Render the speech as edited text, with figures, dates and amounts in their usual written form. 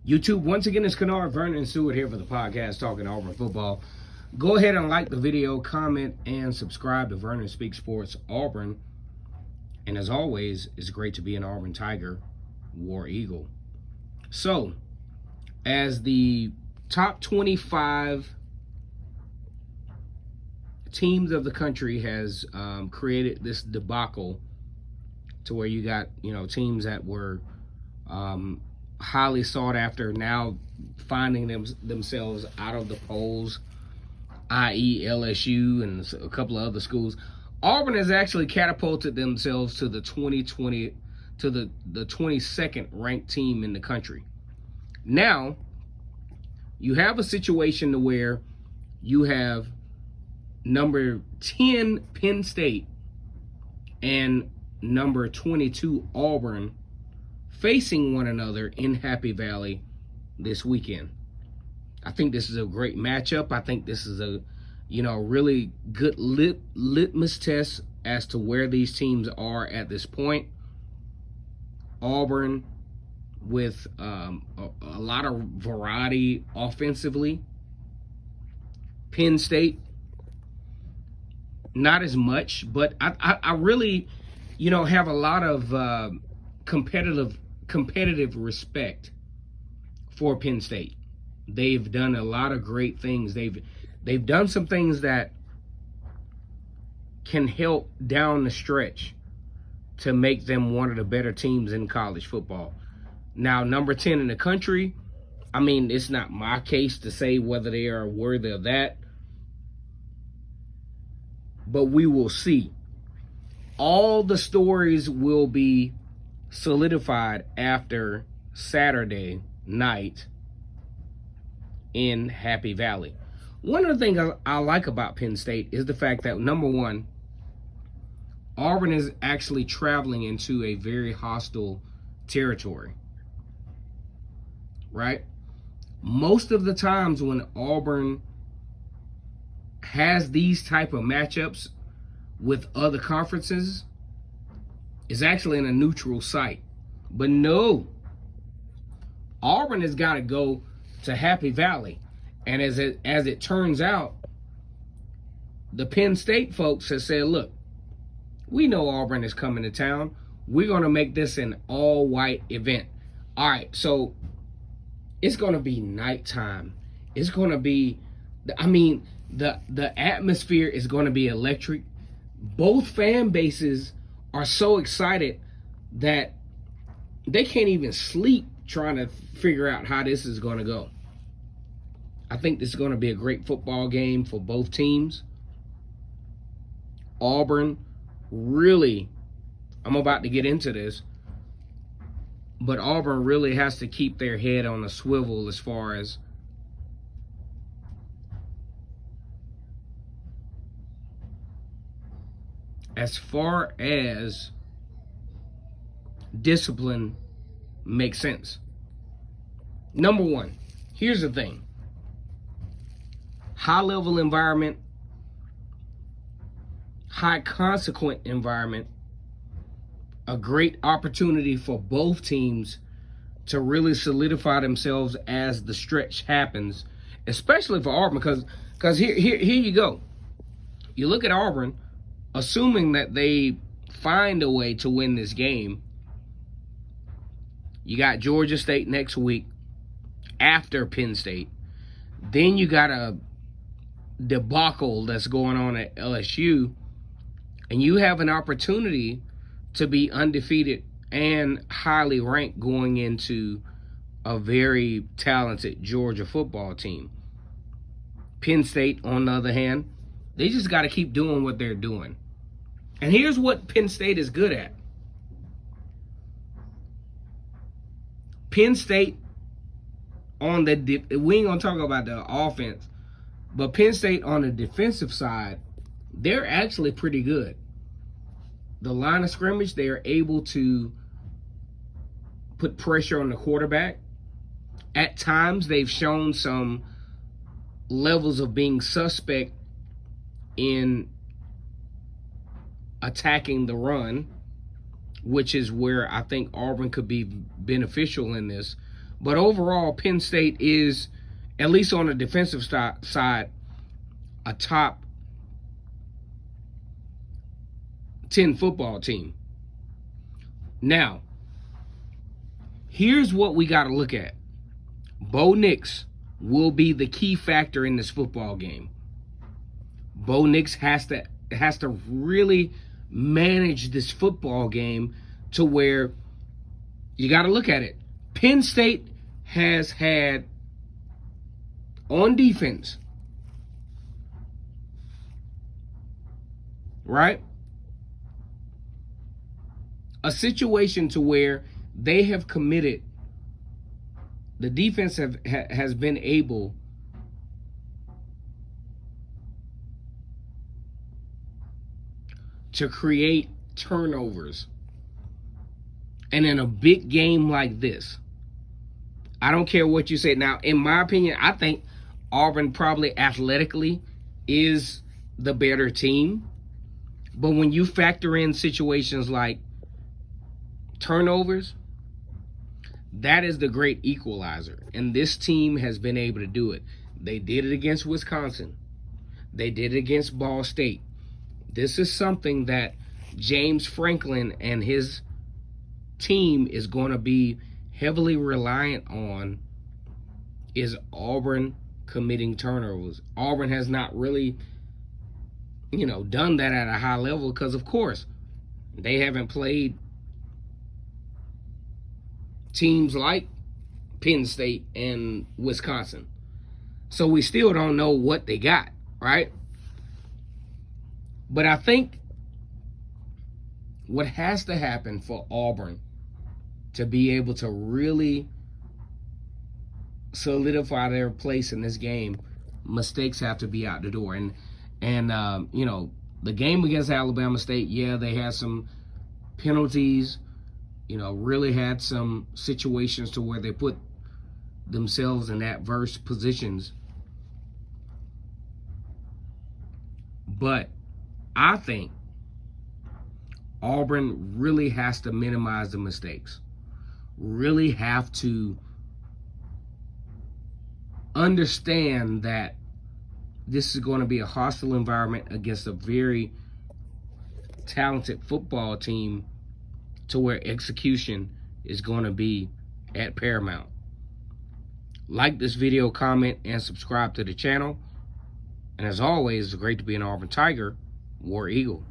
YouTube, once again, it's Kennard, Vernon, and Stewart here for the podcast talking Auburn football. Go ahead and like the video, comment, and subscribe to Vernon Speaks Sports Auburn. And as always, it's great to be an Auburn Tiger, War Eagle. So, as the top 25 teams of the country has created this debacle to where you got, teams that were highly sought after now finding themselves out of the polls, i.e. LSU and a couple of other schools. Auburn has actually catapulted themselves to the 2020 to the 22nd ranked team in the country. Now, you have a situation to where you have number 10 Penn State and number 22 Auburn facing one another in Happy Valley this weekend. I think this is a great matchup. I think this is a, really good litmus test as to where these teams are at this point. Auburn with a lot of variety offensively. Penn State, not as much, but I really, have a lot of competitive respect for Penn State. They've done a lot of great things. They've done some things that can help down the stretch to make them one of the better teams in college football. Now, number 10 in the country, it's not my case to say whether they are worthy of that, but we will see. All the stories will be solidified after Saturday night in Happy Valley. One of the things I like about Penn State is the fact that, number one, Auburn is actually traveling into a very hostile territory, right? Most of the times when Auburn has these type of matchups with other conferences, is actually in a neutral site. But no, Auburn has got to go to Happy Valley. And as it turns out, the Penn State folks have said, look, we know Auburn is coming to town. We're going to make this an all-white event. All right, so it's going to be nighttime. It's going to be, the atmosphere is going to be electric. Both fan bases are so excited that they can't even sleep trying to figure out how this is going to go. I think this is going to be a great football game for both teams. Auburn, really, I'm about to get into this, but Auburn really has to keep their head on a swivel as far as discipline makes sense. Number one, here's the thing. High level environment, high consequent environment, a great opportunity for both teams to really solidify themselves as the stretch happens, especially for Auburn, because here you go. You look at Auburn, assuming that they find a way to win this game. You got Georgia State next week after Penn State. Then you got a debacle that's going on at LSU. And you have an opportunity to be undefeated and highly ranked going into a very talented Georgia football team. Penn State, on the other hand, they just got to keep doing what they're doing. And here's what Penn State is good at. Penn State we ain't going to talk about the offense, but Penn State on the defensive side, they're actually pretty good. The line of scrimmage, they are able to put pressure on the quarterback. At times, they've shown some levels of being suspect in attacking the run, which is where I think Auburn could be beneficial in this. But overall, Penn State is, at least on the defensive side, a top 10 football team. Now, here's what we got to look at. Bo Nix will be the key factor in this football game. Bo Nix has to really manage this football game to where you got to look at it. Penn State has had, on defense, right, a situation to where they have committed, the defense has been able to create turnovers. And in a big game like this, I don't care what you say. Now, in my opinion, I think Auburn probably athletically is the better team. But when you factor in situations like turnovers, that is the great equalizer. And this team has been able to do it. They did it against Wisconsin. They did it against Ball State. This is something that James Franklin and his team is going to be heavily reliant on, is Auburn committing turnovers. Auburn has not really, done that at a high level because, of course, they haven't played teams like Penn State and Wisconsin. So we still don't know what they got, right? But I think what has to happen for Auburn to be able to really solidify their place in this game, mistakes have to be out the door. And the game against Alabama State, yeah, they had some penalties, really had some situations to where they put themselves in adverse positions. But I think Auburn really has to minimize the mistakes. Really have to understand that this is going to be a hostile environment against a very talented football team, to where execution is going to be at paramount. Like this video, comment, and subscribe to the channel. And as always, it's great to be an Auburn Tiger, War Eagle.